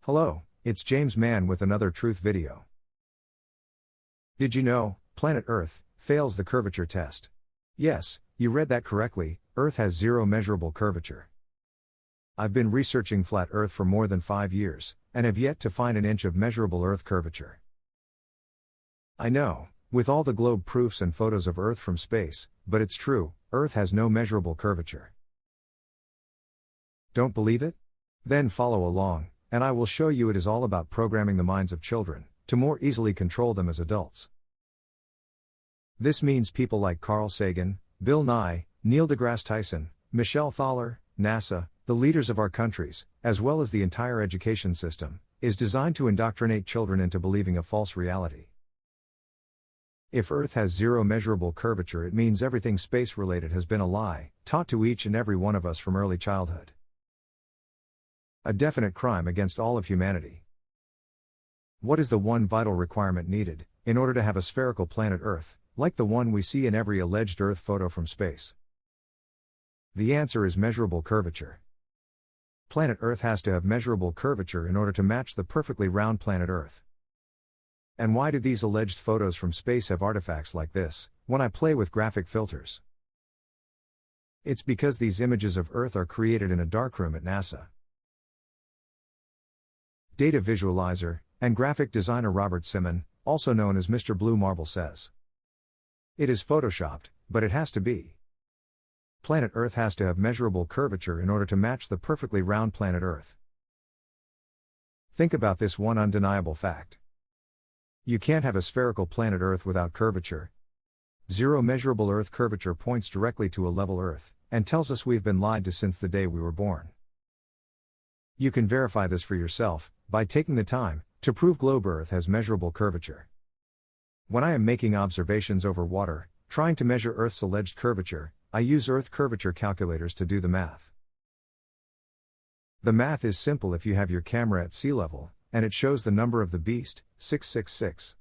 Hello, it's James Mann with another truth video. Did you know, planet Earth fails the curvature test? Yes, you read that correctly, Earth has zero measurable curvature. I've been researching flat Earth for more than 5 years, and have yet to find an inch of measurable Earth curvature. I know, with all the globe proofs and photos of Earth from space, but it's true, Earth has no measurable curvature. Don't believe it? Then follow along, and I will show you it is all about programming the minds of children, to more easily control them as adults. This means people like Carl Sagan, Bill Nye, Neil deGrasse Tyson, Michelle Thaler, NASA, the leaders of our countries, as well as the entire education system, is designed to indoctrinate children into believing a false reality. If Earth has zero measurable curvature, it means everything space-related has been a lie, taught to each and every one of us from early childhood. A definite crime against all of humanity. What is the one vital requirement needed, in order to have a spherical planet Earth, like the one we see in every alleged Earth photo from space? The answer is measurable curvature. Planet Earth has to have measurable curvature in order to match the perfectly round planet Earth. And why do these alleged photos from space have artifacts like this, when I play with graphic filters? It's because these images of Earth are created in a darkroom at NASA. Data visualizer and graphic designer Robert Simon, also known as Mr. Blue Marble, says, "It is photoshopped, but it has to be. Planet Earth has to have measurable curvature in order to match the perfectly round planet Earth." Think about this one undeniable fact. You can't have a spherical planet Earth without curvature. Zero measurable Earth curvature points directly to a level Earth, and tells us we've been lied to since the day we were born. You can verify this for yourself, by taking the time, to prove globe Earth has measurable curvature. When I am making observations over water, trying to measure Earth's alleged curvature, I use Earth curvature calculators to do the math. The math is simple if you have your camera at sea level, and it shows the number of the beast, 666.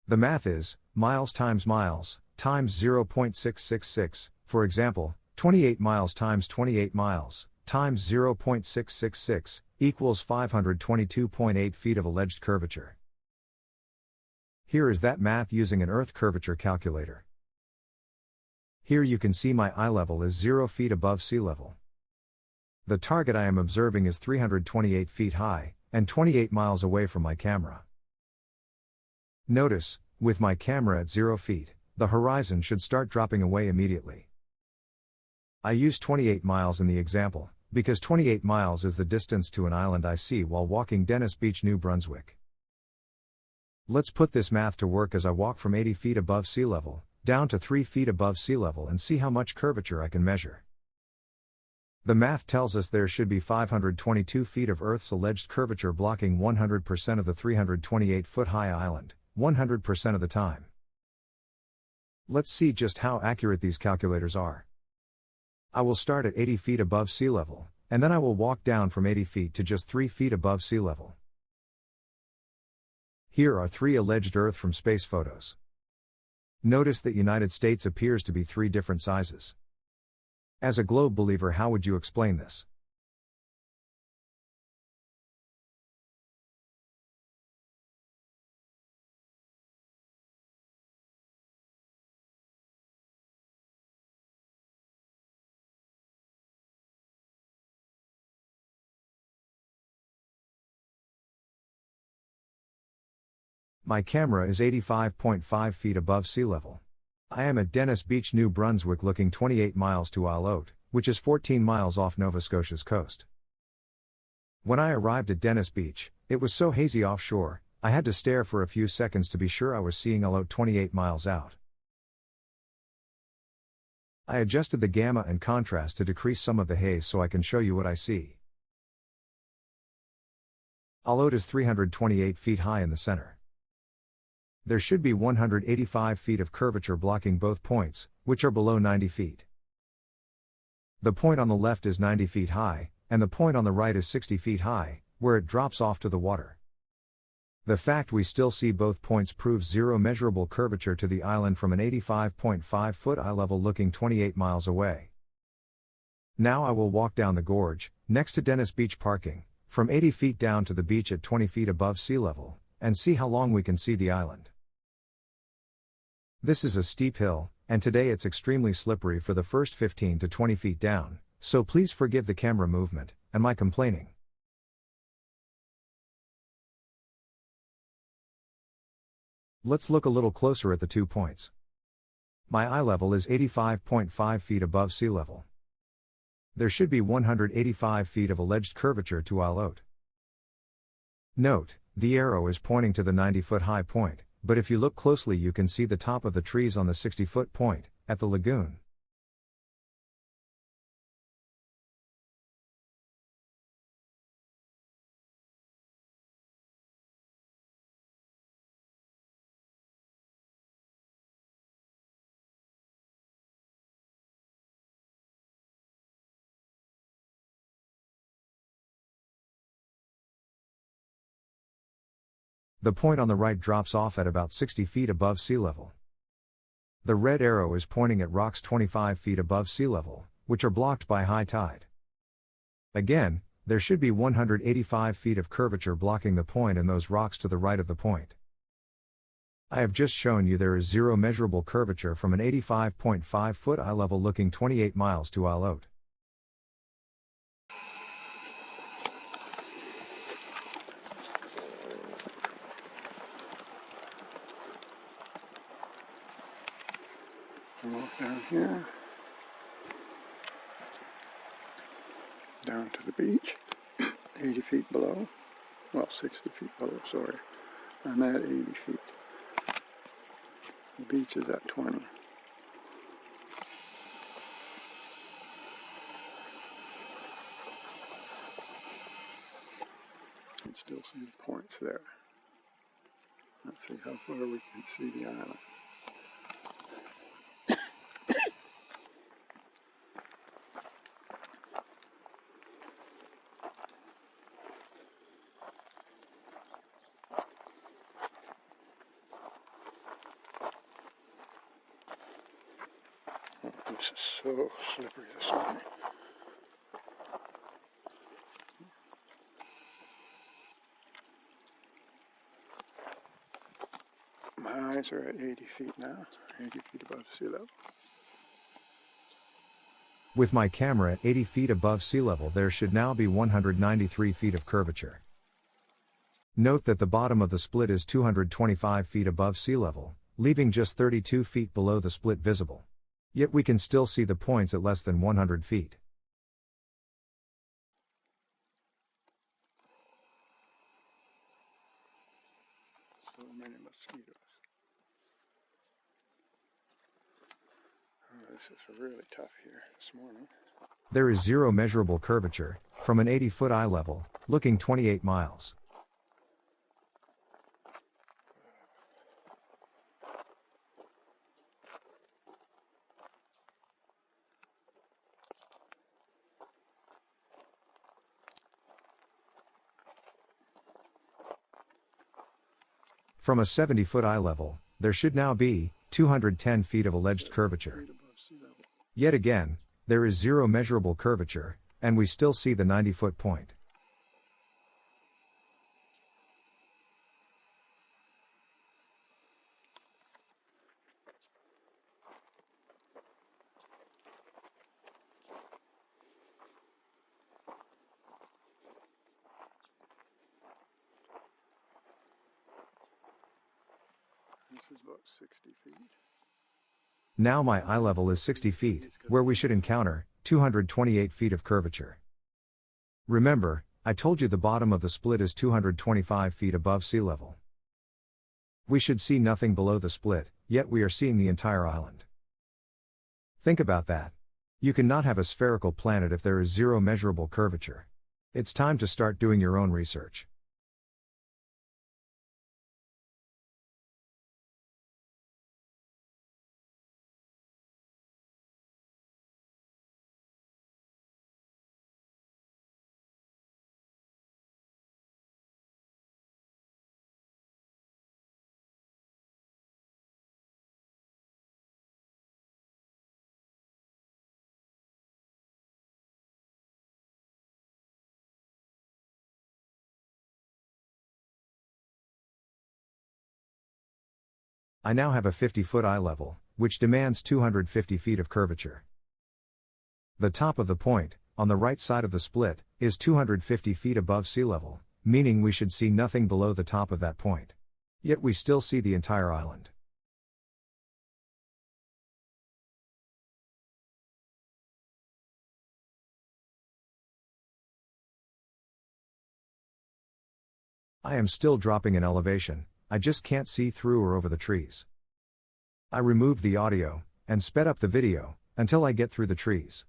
The math is, miles times 0.666, for example, 28 miles times 28 miles, times 0.666, equals 522.8 feet of alleged curvature. Here is that math using an Earth curvature calculator. Here you can see my eye level is 0 feet above sea level. The target I am observing is 328 feet high, and 28 miles away from my camera. Notice, with my camera at 0 feet, the horizon should start dropping away immediately. I use 28 miles in the example, because 28 miles is the distance to an island I see while walking Dennis Beach, New Brunswick. Let's put this math to work as I walk from 80 feet above sea level, down to 3 feet above sea level, and see how much curvature I can measure. The math tells us there should be 522 feet of Earth's alleged curvature blocking 100% of the 328-foot-high island, 100% of the time. Let's see just how accurate these calculators are. I will start at 80 feet above sea level, and then I will walk down from 80 feet to just 3 feet above sea level. Here are 3 alleged Earth from space photos. Notice that United States appears to be 3 different sizes. As a globe believer, how would you explain this? My camera is 85.5 feet above sea level. I am at Dennis Beach, New Brunswick, looking 28 miles to Isle Haute, which is 14 miles off Nova Scotia's coast. When I arrived at Dennis Beach, it was so hazy offshore, I had to stare for a few seconds to be sure I was seeing Isle Haute 28 miles out. I adjusted the gamma and contrast to decrease some of the haze so I can show you what I see. Isle Haute is 328 feet high in the center. There should be 185 feet of curvature blocking both points, which are below 90 feet. The point on the left is 90 feet high, and the point on the right is 60 feet high, where it drops off to the water. The fact we still see both points proves zero measurable curvature to the island from an 85.5-foot eye level looking 28 miles away. Now I will walk down the gorge, next to Dennis Beach parking, from 80 feet down to the beach at 20 feet above sea level, and see how long we can see the island. This is a steep hill, and today it's extremely slippery for the first 15 to 20 feet down, so please forgive the camera movement, and my complaining. Let's look a little closer at the 2 points. My eye level is 85.5 feet above sea level. There should be 185 feet of alleged curvature to isle out. Note, the arrow is pointing to the 90-foot high point, but if you look closely you can see the top of the trees on the 60-foot point, at the lagoon. The point on the right drops off at about 60 feet above sea level. The red arrow is pointing at rocks 25 feet above sea level, which are blocked by high tide. Again, there should be 185 feet of curvature blocking the point and those rocks to the right of the point. I have just shown you there is zero measurable curvature from an 85.5 foot eye level looking 28 miles to isle out. Walk down here, down to the beach, 80 feet below, well 60 feet below, sorry, I'm at 80 feet, the beach is at 20. You can still see the points there. Let's see how far we can see the island. Oh, this is so slippery this morning. My eyes are at 80 feet now, 80 feet above sea level. With my camera at 80 feet above sea level there should now be 193 feet of curvature. Note that the bottom of the split is 225 feet above sea level, leaving just 32 feet below the split visible. Yet we can still see the points at less than 100 feet. So many mosquitoes. Oh, this is really tough here this morning. There is zero measurable curvature, from an 80-foot eye level, looking 28 miles. From a 70-foot eye level, there should now be 210 feet of alleged curvature. Yet again, there is zero measurable curvature, and we still see the 90-foot point. This is about 60 feet. Now my eye level is 60 feet, where we should encounter 228 feet of curvature. Remember, I told you the bottom of the split is 225 feet above sea level. We should see nothing below the split, yet we are seeing the entire island. Think about that. You cannot have a spherical planet if there is zero measurable curvature. It's time to start doing your own research. I now have a 50-foot eye level, which demands 250 feet of curvature. The top of the point, on the right side of the split, is 250 feet above sea level, meaning we should see nothing below the top of that point. Yet we still see the entire island. I am still dropping in elevation, I just can't see through or over the trees. I removed the audio, and sped up the video, until I get through the trees.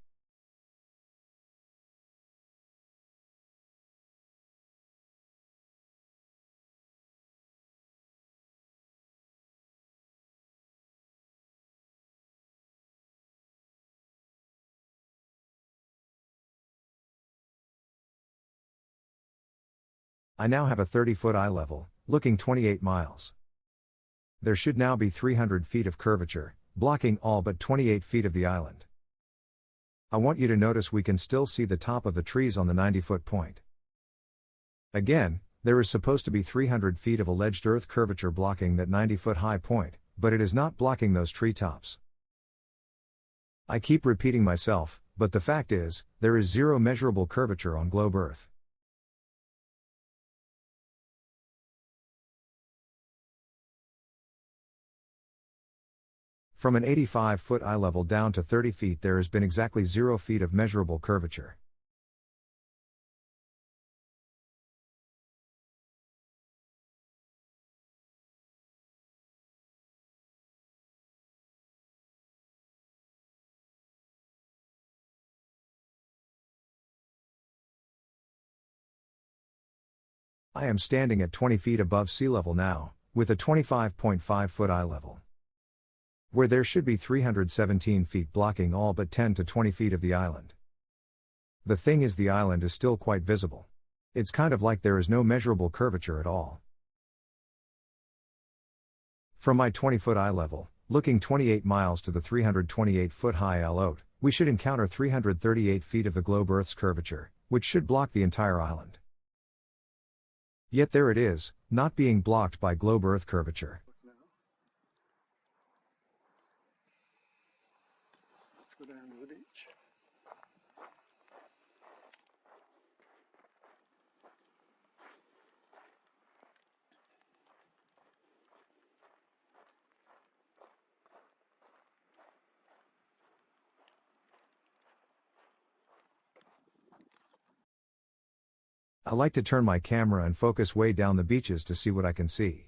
I now have a 30-foot eye level, looking 28 miles. There should now be 300 feet of curvature, blocking all but 28 feet of the island. I want you to notice we can still see the top of the trees on the 90-foot point. Again, there is supposed to be 300 feet of alleged earth curvature blocking that 90-foot high point, but it is not blocking those treetops. I keep repeating myself, but the fact is, there is zero measurable curvature on globe Earth. From an 85-foot eye level down to 30 feet there has been exactly 0 feet of measurable curvature. I am standing at 20 feet above sea level now, with a 25.5-foot eye level, where there should be 317 feet blocking all but 10 to 20 feet of the island. The thing is, the island is still quite visible. It's kind of like there is no measurable curvature at all. From my 20-foot eye level, looking 28 miles to the 328-foot high L-Oat, we should encounter 338 feet of the globe Earth's curvature, which should block the entire island. Yet there it is, not being blocked by globe Earth curvature. Let's go down to the beach. I like to turn my camera and focus way down the beaches to see what I can see.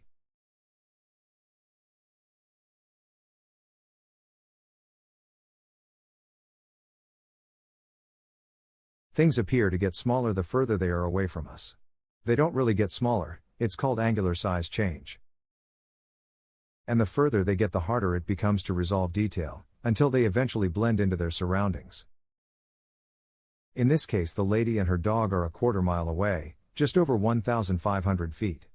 Things appear to get smaller the further they are away from us. They don't really get smaller, it's called angular size change. And the further they get the harder it becomes to resolve detail, until they eventually blend into their surroundings. In this case the lady and her dog are a quarter mile away, just over 1,500 feet.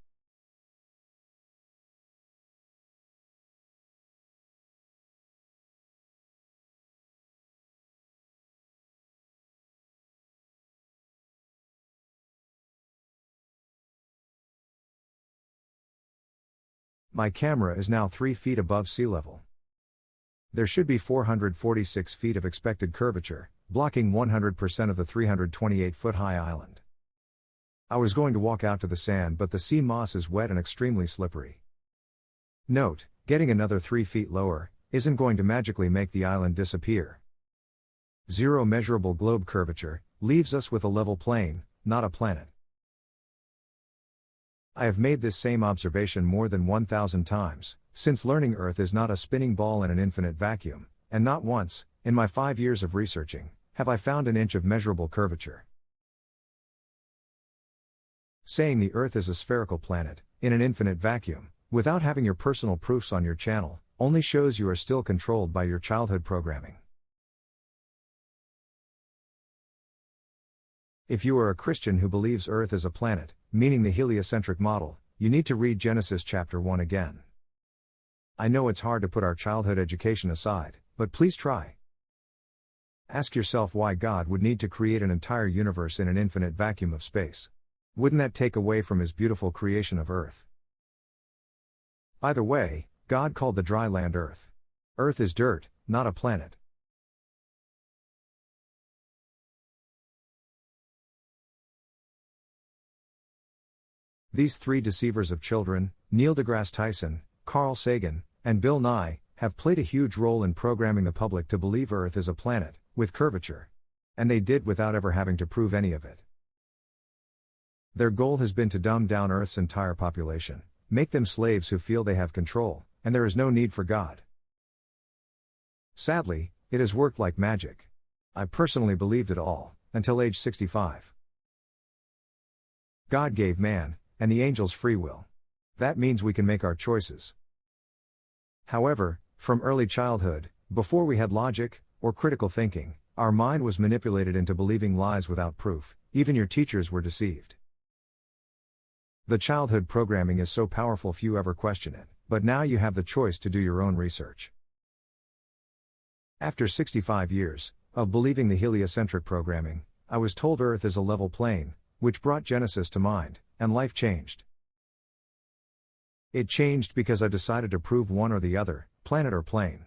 My camera is now 3 feet above sea level. There should be 446 feet of expected curvature, blocking 100% of the 328-foot high island. I was going to walk out to the sand, but the sea moss is wet and extremely slippery. Note, getting another 3 feet lower isn't going to magically make the island disappear. Zero measurable globe curvature leaves us with a level plane, not a planet. I have made this same observation more than 1,000 times, since learning Earth is not a spinning ball in an infinite vacuum, and not once, in my 5 years of researching, have I found an inch of measurable curvature. Saying the Earth is a spherical planet, in an infinite vacuum, without having your personal proofs on your channel, only shows you are still controlled by your childhood programming. If you are a Christian who believes Earth is a planet, meaning the heliocentric model, you need to read Genesis chapter 1 again. I know it's hard to put our childhood education aside, but please try. Ask yourself why God would need to create an entire universe in an infinite vacuum of space. Wouldn't that take away from His beautiful creation of Earth? By the way, God called the dry land earth. Earth is dirt, not a planet. These three deceivers of children, Neil deGrasse Tyson, Carl Sagan, and Bill Nye, have played a huge role in programming the public to believe Earth is a planet, with curvature. And they did without ever having to prove any of it. Their goal has been to dumb down Earth's entire population, make them slaves who feel they have control, and there is no need for God. Sadly, it has worked like magic. I personally believed it all, until age 65. God gave man, and the angels free will. That means we can make our choices. However, from early childhood, before we had logic, or critical thinking, our mind was manipulated into believing lies without proof. Even your teachers were deceived. The childhood programming is so powerful few ever question it, but now you have the choice to do your own research. After 65 years of believing the heliocentric programming, I was told Earth is a level plane, which brought Genesis to mind, and life changed. It changed because I decided to prove one or the other, planet or plane.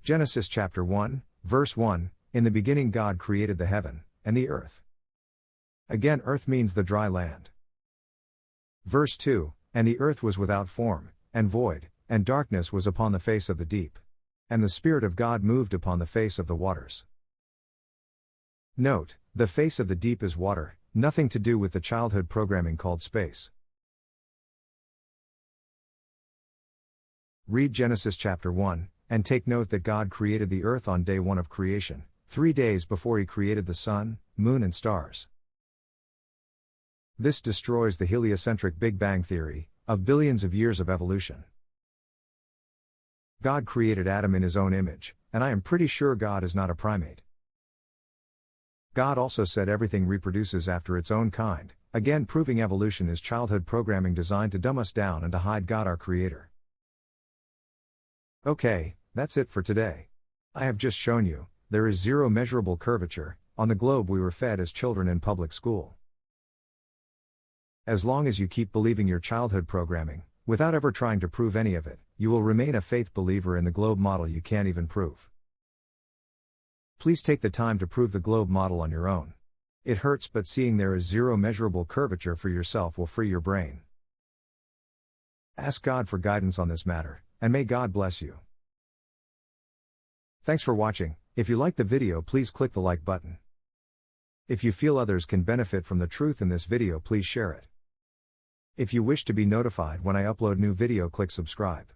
Genesis chapter 1, verse 1, in the beginning God created the heaven, and the earth. Again, earth means the dry land. Verse 2, and the earth was without form, and void, and darkness was upon the face of the deep. And the Spirit of God moved upon the face of the waters. Note, the face of the deep is water, nothing to do with the childhood programming called space. Read Genesis chapter 1, and take note that God created the earth on day 1 of creation, 3 days before He created the sun, moon and stars. This destroys the heliocentric Big Bang theory, of billions of years of evolution. God created Adam in His own image, and I am pretty sure God is not a primate. God also said everything reproduces after its own kind, again proving evolution is childhood programming designed to dumb us down and to hide God our Creator. Okay, that's it for today. I have just shown you, there is zero measurable curvature, on the globe we were fed as children in public school. As long as you keep believing your childhood programming, without ever trying to prove any of it, you will remain a faith believer in the globe model you can't even prove. Please take the time to prove the globe model on your own. It hurts, but seeing there is zero measurable curvature for yourself will free your brain. Ask God for guidance on this matter, and may God bless you. Thanks for watching. If you liked the video, please click the like button. If you feel others can benefit from the truth in this video, please share it. If you wish to be notified when I upload new video, click subscribe.